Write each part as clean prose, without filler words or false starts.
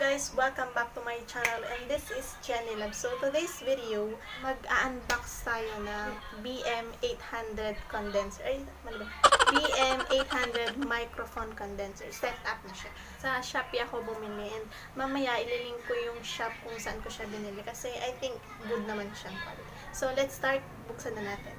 guys, welcome back to my channel and this is Jenny Love. So today's video, mag-unbox tayo ng BM-800 condenser. Ay, mali ba? BM-800 microphone condenser. Set up na siya. Sa Shopee ako bumili and mamaya ililink ko yung shop kung saan ko siya binili kasi I think good naman siyang quality. So let's start. Buksan na natin.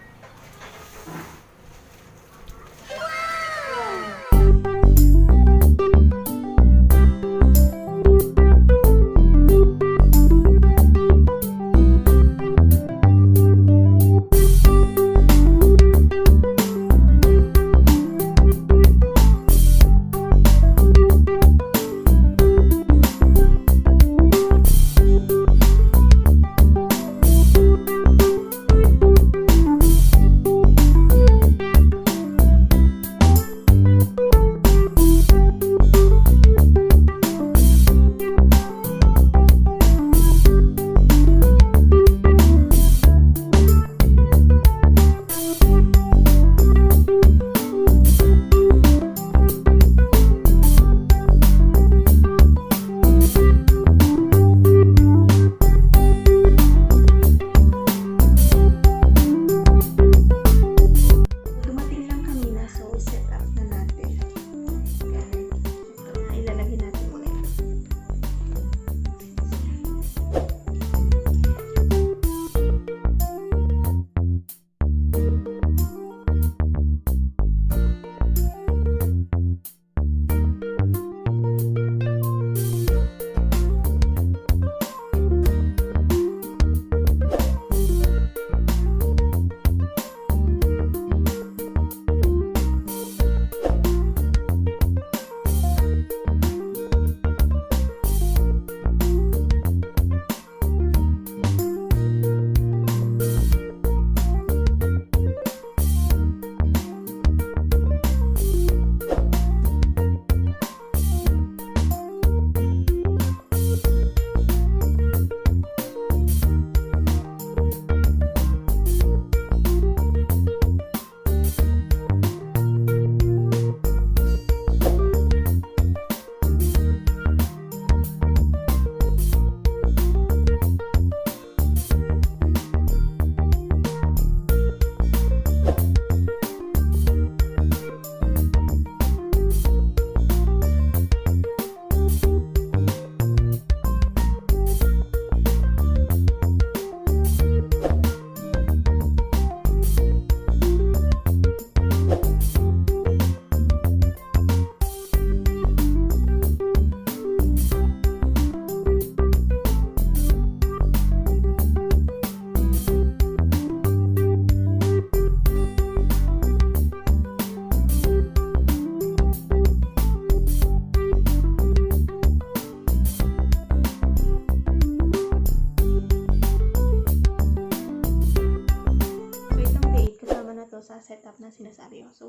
Sa setup na sinasabi ko. So,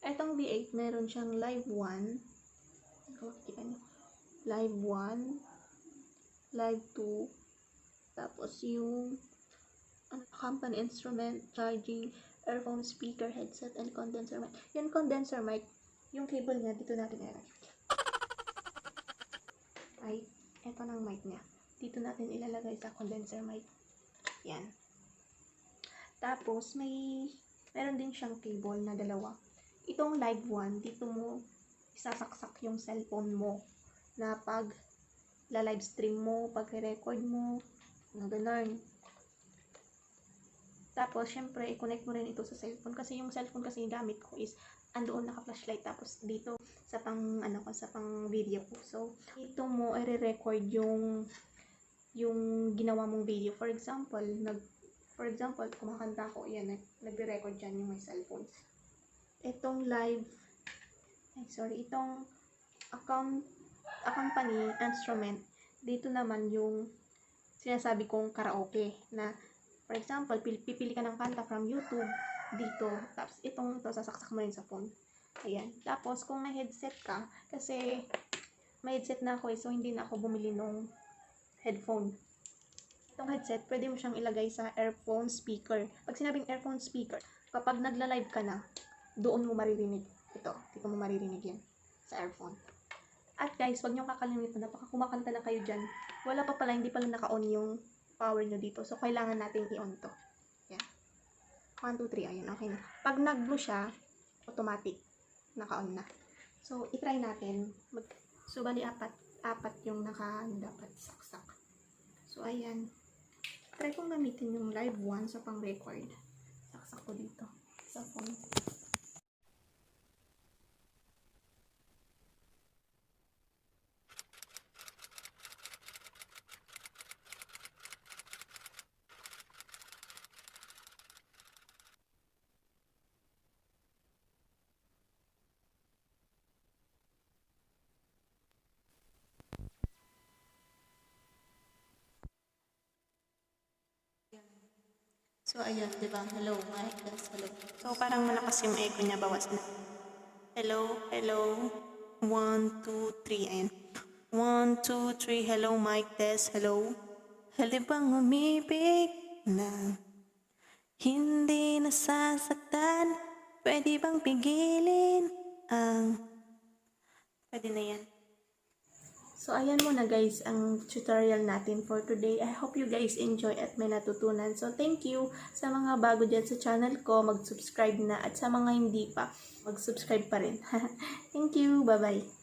etong V8, meron siyang live 1. Kita nyo. Live 1. Live 2. Tapos yung company instrument, charging, earphone, speaker, headset, and condenser mic. Yung condenser mic, yung cable niya, dito natin ilalagay. Ay, eto ng mic niya. Dito natin ilalagay sa condenser mic. Yan. Tapos, meron din siyang cable na dalawa. Itong live 1, dito mo isasaksak yung cellphone mo na pag live stream mo, pag record mo, na ganun. Tapos, syempre, i-connect mo rin ito sa cellphone kasi yung cellphone kasi yung gamit ko is andoon naka-flashlight tapos dito sa pang video ko. So, dito mo i-record yung ginawa mong video. For example, kumakanta ko, yan, nagre-record dyan yung my cellphone. Itong itong accompany instrument, dito naman yung sinasabi kong karaoke, na, for example, pipili ka ng kanta from YouTube, dito, tapos ito sasaksak mo rin sa phone. Ayan. Tapos, kung may headset ka, kasi may headset na ako so hindi na ako bumili ng headphone. Itong headset, pwede mo siyang ilagay sa earphone speaker. Pag sinabing earphone speaker, kapag nagla-live ka na, doon mo maririnig. Dito mo maririnig yan sa earphone. At guys, wag nyo kakalimutan na baka kumakanta na kayo dyan. Wala pa pala, hindi pala naka-on yung power nyo dito. So, kailangan natin i-on to. Yeah. 1, 2, 3. Ayun, okay na. Pag nag-blue siya, automatic. Naka-on na. So, itry natin. So, bali apat yung dapat saksak. So, ayan. Try kong gamitin yung live one sa pang-record. Saksak ko dito sa phone. So, ayun, di ba? Hello, mic test, hello. So, parang malakas yung echo niya, bawas na. Hello, hello. 1, 2, 3, ayun. 1, 2, 3, hello, mic test, hello. Hali bang umibig na hindi nasasaktan? Pwede bang pigilin ang... Pwede na yan. So, ayan muna guys ang tutorial natin for today. I hope you guys enjoy at may natutunan. So, thank you sa mga bago dyan sa channel ko. Mag-subscribe na. At sa mga hindi pa, mag-subscribe pa rin. Thank you. Bye-bye.